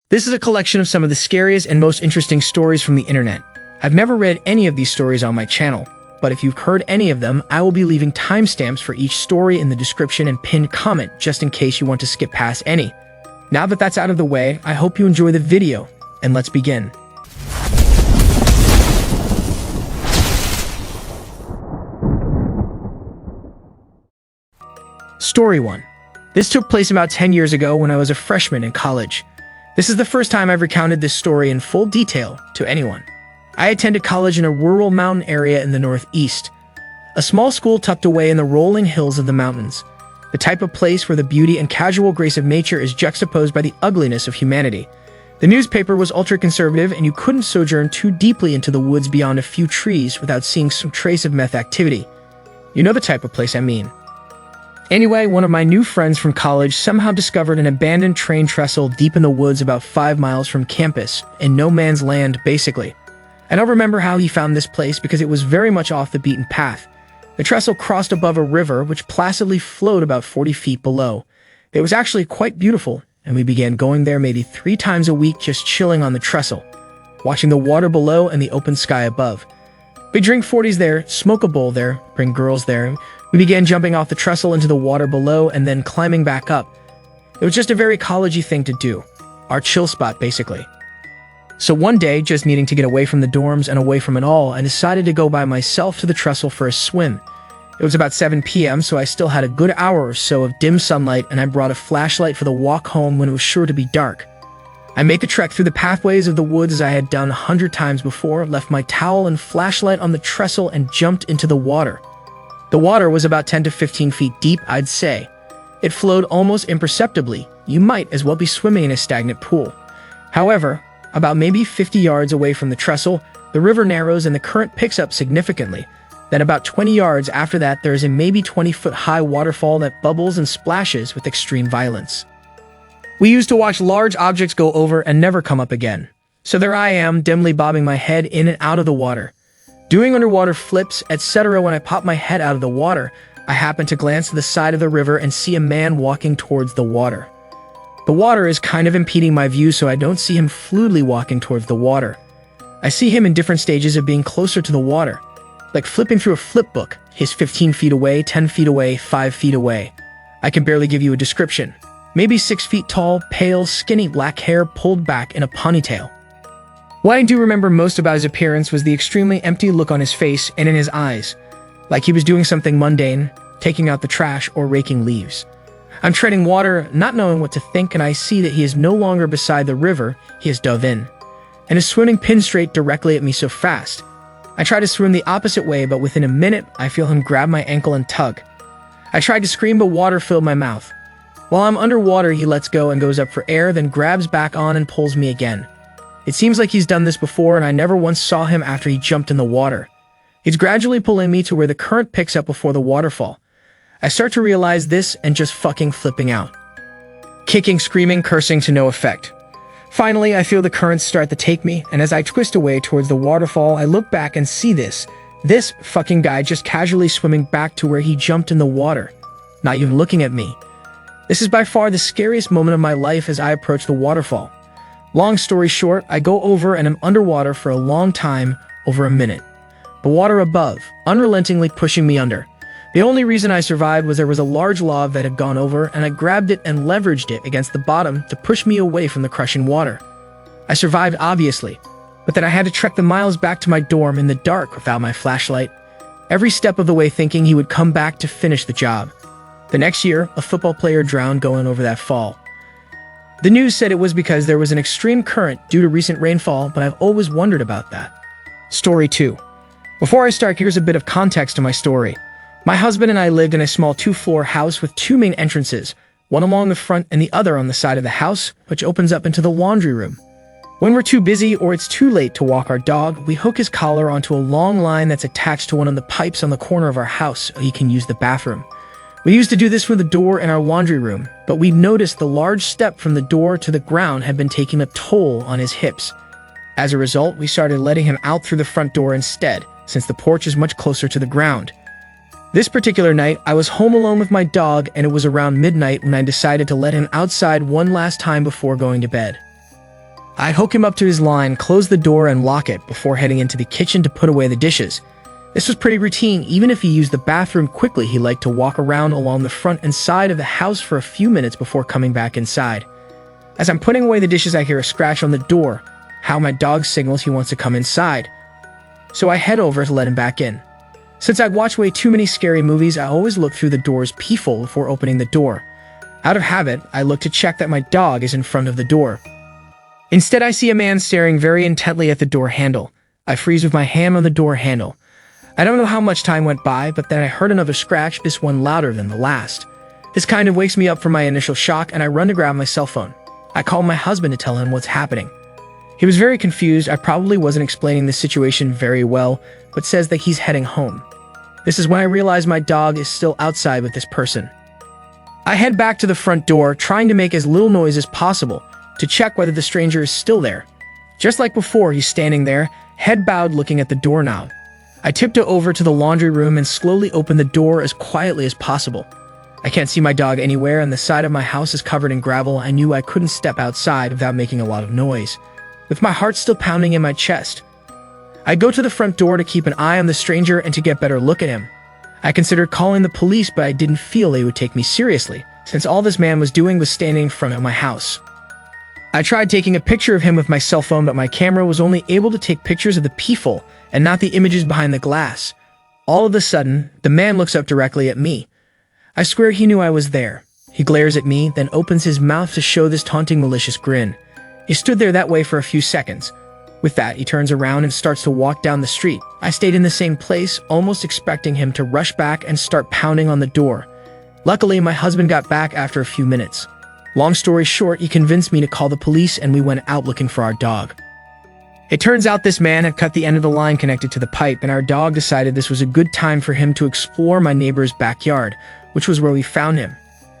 This is a collection of some of the scariest and most interesting stories from the internet. I've never read any of these stories on my channel, but if you've heard any of them, I will be leaving timestamps for each story in the description and pinned comment just in case you want to skip past any. Now that that's out of the way, I hope you enjoy the video, and let's begin. Story 1. This took place about 10 years ago when I was a freshman in college. This is the first time I've recounted this story in full detail to anyone. I attended college in a rural mountain area in the Northeast, a small school tucked away in the rolling hills of the mountains, the type of place where the beauty and casual grace of nature is juxtaposed by the ugliness of humanity. The newspaper was ultra-conservative, and you couldn't sojourn too deeply into the woods beyond a few trees without seeing some trace of meth activity. You know the type of place I mean. Anyway, one of my new friends from college somehow discovered an abandoned train trestle deep in the woods about 5 miles from campus, in no man's land, basically. I don't remember how he found this place because it was very much off the beaten path. The trestle crossed above a river which placidly flowed about 40 feet below. It was actually quite beautiful, and we began going there maybe 3 times a week, just chilling on the trestle, watching the water below and the open sky above. We drink 40s there, smoke a bowl there, bring girls there. We began jumping off the trestle into the water below and then climbing back up. It was just a very college-y thing to do. Our chill spot, basically. So one day, just needing to get away from the dorms and away from it all, I decided to go by myself to the trestle for a swim. It was about 7 p.m., so I still had a good hour or so of dim sunlight, and I brought a flashlight for the walk home when it was sure to be dark. I made the trek through the pathways of the woods as I had done 100 times before, left my towel and flashlight on the trestle, and jumped into the water. The water was about 10 to 15 feet deep, I'd say. It flowed almost imperceptibly. You might as well be swimming in a stagnant pool. However, about maybe 50 yards away from the trestle, the river narrows and the current picks up significantly. Then about 20 yards after that, there is a maybe 20-foot high waterfall that bubbles and splashes with extreme violence. We used to watch large objects go over and never come up again. So there I am, dimly bobbing my head in and out of the water, doing underwater flips, etc. When I pop my head out of the water, I happen to glance to the side of the river and see a man walking towards the water. The water is kind of impeding my view, so I don't see him fluidly walking towards the water. I see him in different stages of being closer to the water, like flipping through a flip book. He's 15 feet away, 10 feet away, 5 feet away. I can barely give you a description. Maybe 6 feet tall, pale, skinny, black hair pulled back in a ponytail. What I do remember most about his appearance was the extremely empty look on his face and in his eyes, like he was doing something mundane, taking out the trash or raking leaves. I'm treading water, not knowing what to think, and I see that he is no longer beside the river. He has dove in, and is swimming pin straight directly at me so fast. I try to swim the opposite way, but within a minute, I feel him grab my ankle and tug. I tried to scream, but water filled my mouth. While I'm underwater, he lets go and goes up for air, then grabs back on and pulls me again. It seems like he's done this before, and I never once saw him after he jumped in the water. He's gradually pulling me to where the current picks up before the waterfall. I start to realize this and just fucking flipping out. Kicking, screaming, cursing to no effect. Finally, I feel the currents start to take me, and as I twist away towards the waterfall, I look back and see this fucking guy just casually swimming back to where he jumped in the water, not even looking at me. This is by far the scariest moment of my life as I approach the waterfall. Long story short, I go over and am underwater for a long time, over a minute. The water above, unrelentingly pushing me under. The only reason I survived was there was a large log that had gone over, and I grabbed it and leveraged it against the bottom to push me away from the crushing water. I survived, obviously, but then I had to trek the miles back to my dorm in the dark without my flashlight, every step of the way thinking he would come back to finish the job. The next year, a football player drowned going over that fall. The news said it was because there was an extreme current due to recent rainfall, but I've always wondered about that. Story 2. Before I start, here's a bit of context to my story. My husband and I lived in a small 2-floor house with 2 main entrances, one along the front and the other on the side of the house, which opens up into the laundry room. When we're too busy or it's too late to walk our dog, we hook his collar onto a long line that's attached to one of the pipes on the corner of our house so he can use the bathroom. We used to do this with the door in our laundry room, but we noticed the large step from the door to the ground had been taking a toll on his hips. As a result, we started letting him out through the front door instead, since the porch is much closer to the ground. This particular night, I was home alone with my dog, and it was around midnight when I decided to let him outside one last time before going to bed. I hook him up to his line, close the door, and lock it before heading into the kitchen to put away the dishes. This was pretty routine. Even if he used the bathroom quickly, he liked to walk around along the front and side of the house for a few minutes before coming back inside. As I'm putting away the dishes, I hear a scratch on the door. How my dog signals he wants to come inside. So I head over to let him back in. Since I've watched way too many scary movies, I always look through the door's peephole before opening the door. Out of habit, I look to check that my dog is in front of the door. Instead, I see a man staring very intently at the door handle. I freeze with my hand on the door handle. I don't know how much time went by, but then I heard another scratch, this one louder than the last. This kind of wakes me up from my initial shock, and I run to grab my cell phone. I call my husband to tell him what's happening. He was very confused. I probably wasn't explaining the situation very well, but says that he's heading home. This is when I realize my dog is still outside with this person. I head back to the front door, trying to make as little noise as possible, to check whether the stranger is still there. Just like before, he's standing there, head bowed, looking at the doorknob. I tiptoe over to the laundry room and slowly open the door as quietly as possible. I can't see my dog anywhere, and the side of my house is covered in gravel. I knew I couldn't step outside without making a lot of noise, with my heart still pounding in my chest. I go to the front door to keep an eye on the stranger and to get a better look at him. I considered calling the police, but I didn't feel they would take me seriously, since all this man was doing was standing in front of my house. I tried taking a picture of him with my cell phone, but my camera was only able to take pictures of the peephole and not the images behind the glass. All of a sudden, the man looks up directly at me. I swear he knew I was there. He glares at me, then opens his mouth to show this taunting, malicious grin. He stood there that way for a few seconds. With that, he turns around and starts to walk down the street. I stayed in the same place, almost expecting him to rush back and start pounding on the door. Luckily, my husband got back after a few minutes. Long story short, he convinced me to call the police, and we went out looking for our dog. It turns out this man had cut the end of the line connected to the pipe, and our dog decided this was a good time for him to explore my neighbor's backyard, which was where we found him.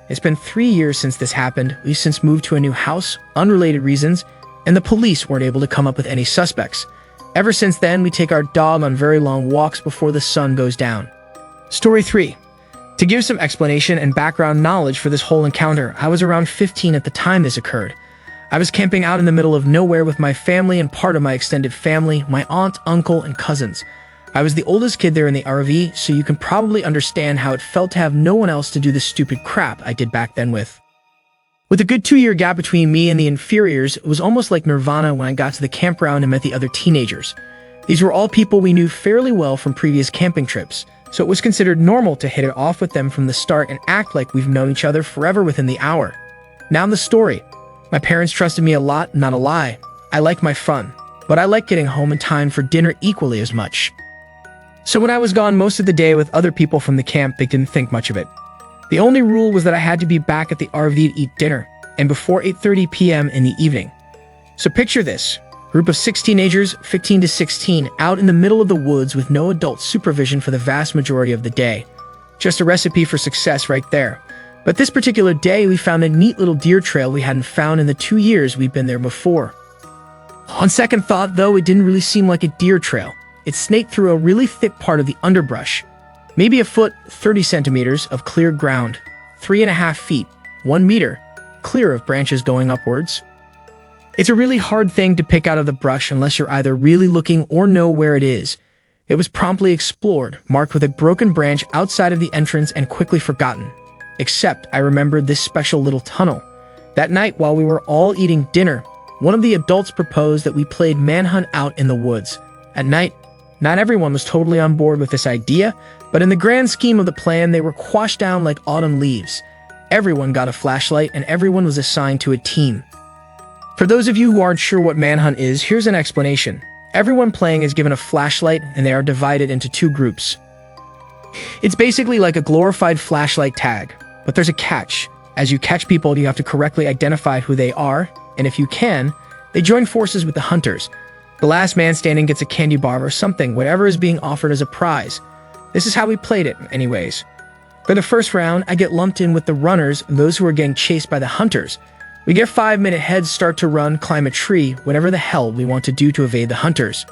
It's been 3 years since this happened. We've since moved to a new house, unrelated reasons, and the police weren't able to come up with any suspects. Ever since then, we take our dog on very long walks before the sun goes down. Story 3. To give some explanation and background knowledge for this whole encounter, I was around 15 at the time this occurred. I was camping out in the middle of nowhere with my family and part of my extended family, my aunt, uncle, and cousins. I was the oldest kid there in the RV, so you can probably understand how it felt to have no one else to do the stupid crap I did back then with. With a good 2-year gap between me and the inferiors, it was almost like nirvana when I got to the campground and met the other teenagers. These were all people we knew fairly well from previous camping trips, so it was considered normal to hit it off with them from the start and act like we've known each other forever within the hour. Now the story. My parents trusted me a lot, not a lie. I like my fun, but I like getting home in time for dinner equally as much. So when I was gone most of the day with other people from the camp, they didn't think much of it. The only rule was that I had to be back at the RV to eat dinner, and before 8:30 p.m. in the evening. So picture this. Group of 6 teenagers, 15 to 16, out in the middle of the woods with no adult supervision for the vast majority of the day. Just a recipe for success right there. But this particular day, we found a neat little deer trail we hadn't found in the 2 years we'd been there before. On second thought, though, it didn't really seem like a deer trail. It snaked through a really thick part of the underbrush. Maybe a foot, 30 centimeters, of clear ground. 3.5 feet, 1 meter, clear of branches going upwards. It's a really hard thing to pick out of the brush unless you're either really looking or know where it is. It was promptly explored, marked with a broken branch outside of the entrance, and quickly forgotten. Except I remembered this special little tunnel. That night, while we were all eating dinner, one of the adults proposed that we played manhunt out in the woods. At night, not everyone was totally on board with this idea, but in the grand scheme of the plan, they were quashed down like autumn leaves. Everyone got a flashlight, and everyone was assigned to a team. For those of you who aren't sure what manhunt is, here's an explanation. Everyone playing is given a flashlight, and they are divided into 2 groups. It's basically like a glorified flashlight tag, but there's a catch. As you catch people, you have to correctly identify who they are, and if you can, they join forces with the hunters. The last man standing gets a candy bar or something, whatever is being offered as a prize. This is how we played it, anyways. For the first round, I get lumped in with the runners and those who are getting chased by the hunters. We get 5-minute heads, start to run, climb a tree, whatever the hell we want to do to evade the hunters.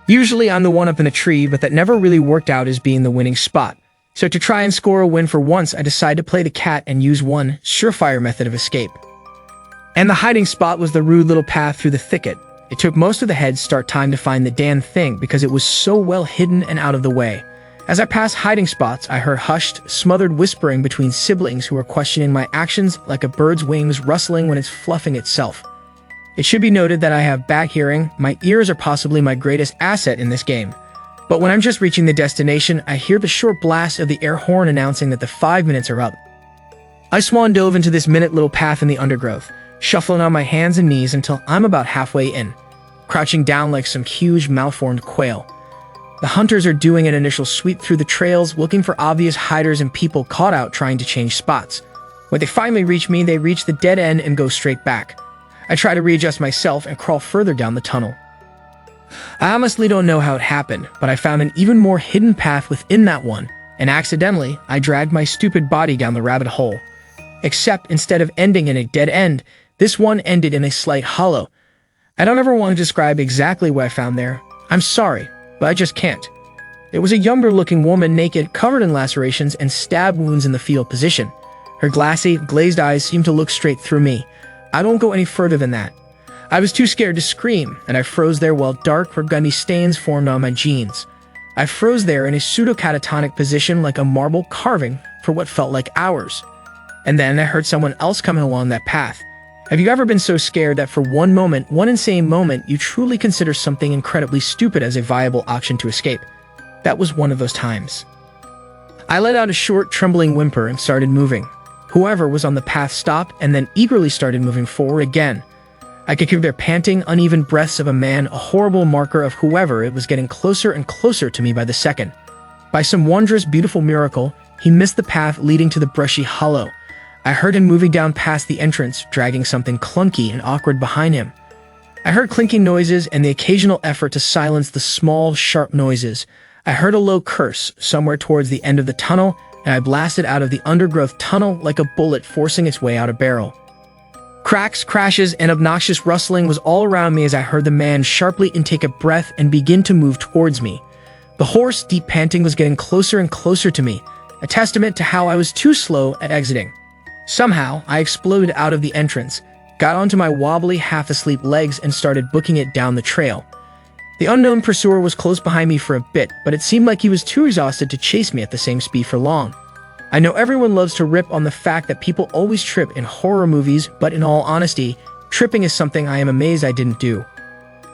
Usually I'm the one up in the tree, but that never really worked out as being the winning spot. So to try and score a win for once, I decide to play the cat and use one surefire method of escape. And the hiding spot was the rude little path through the thicket. It took most of the head start time to find the damn thing because it was so well hidden and out of the way. As I passed hiding spots, I heard hushed, smothered whispering between siblings who were questioning my actions like a bird's wings rustling when it's fluffing itself. It should be noted that I have bad hearing. My ears are possibly my greatest asset in this game. But when I'm just reaching the destination, I hear the short blast of the air horn announcing that the 5 minutes are up. I swan dove into this minute little path in the undergrowth, shuffling on my hands and knees until I'm about halfway in, crouching down like some huge malformed quail. The hunters are doing an initial sweep through the trails, looking for obvious hiders and people caught out trying to change spots. When they finally reach me, they reach the dead end and go straight back. I try to readjust myself and crawl further down the tunnel. I honestly don't know how it happened, but I found an even more hidden path within that one, and accidentally, I dragged my stupid body down the rabbit hole. Except instead of ending in a dead end, this one ended in a slight hollow. I don't ever want to describe exactly what I found there. I'm sorry, but I just can't. It was a younger-looking woman, naked, covered in lacerations and stab wounds in the fetal position. Her glassy, glazed eyes seemed to look straight through me. I don't go any further than that. I was too scared to scream, and I froze there while dark, burgundy stains formed on my jeans. I froze there in a pseudo-catatonic position like a marble carving for what felt like hours. And then I heard someone else coming along that path. Have you ever been so scared that for one moment, one insane moment, you truly consider something incredibly stupid as a viable option to escape? That was one of those times. I let out a short, trembling whimper and started moving. Whoever was on the path stopped and then eagerly started moving forward again. I could hear their panting, uneven breaths of a man, a horrible marker of whoever it was getting closer and closer to me by the second. By some wondrous, beautiful miracle, he missed the path leading to the brushy hollow. I heard him moving down past the entrance, dragging something clunky and awkward behind him. I heard clinking noises and the occasional effort to silence the small, sharp noises. I heard a low curse somewhere towards the end of the tunnel, and I blasted out of the undergrowth tunnel like a bullet forcing its way out a barrel. Cracks, crashes, and obnoxious rustling was all around me as I heard the man sharply intake a breath and begin to move towards me. The hoarse, deep panting was getting closer and closer to me, a testament to how I was too slow at exiting. Somehow, I exploded out of the entrance, got onto my wobbly, half-asleep legs and started booking it down the trail. The unknown pursuer was close behind me for a bit, but it seemed like he was too exhausted to chase me at the same speed for long. I know everyone loves to rip on the fact that people always trip in horror movies, but in all honesty, tripping is something I am amazed I didn't do.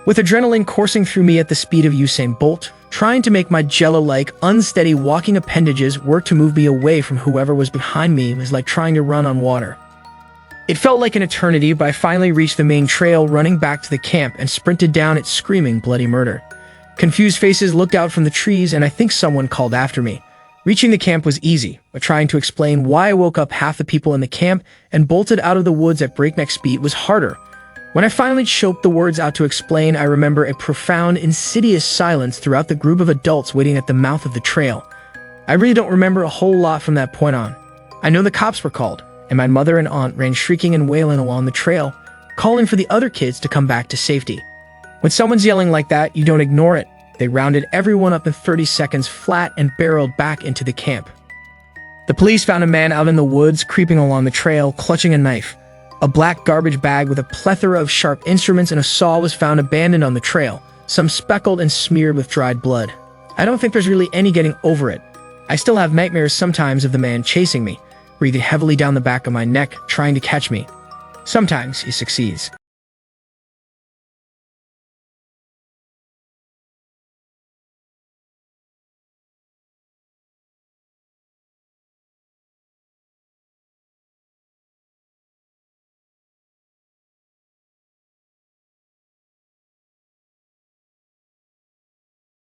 With adrenaline coursing through me at the speed of Usain Bolt, trying to make my jello-like, unsteady walking appendages work to move me away from whoever was behind me was like trying to run on water. It felt like an eternity, but I finally reached the main trail, running back to the camp and sprinted down it screaming bloody murder. Confused faces looked out from the trees and I think someone called after me. Reaching the camp was easy, but trying to explain why I woke up half the people in the camp and bolted out of the woods at breakneck speed was harder. When I finally choked the words out to explain, I remember a profound, insidious silence throughout the group of adults waiting at the mouth of the trail. I really don't remember a whole lot from that point on. I know the cops were called, and my mother and aunt ran shrieking and wailing along the trail, calling for the other kids to come back to safety. When someone's yelling like that, you don't ignore it. They rounded everyone up in 30 seconds flat and barreled back into the camp. The police found a man out in the woods, creeping along the trail, clutching a knife. A black garbage bag with a plethora of sharp instruments and a saw was found abandoned on the trail, some speckled and smeared with dried blood. I don't think there's really any getting over it. I still have nightmares sometimes of the man chasing me, breathing heavily down the back of my neck, trying to catch me. Sometimes he succeeds.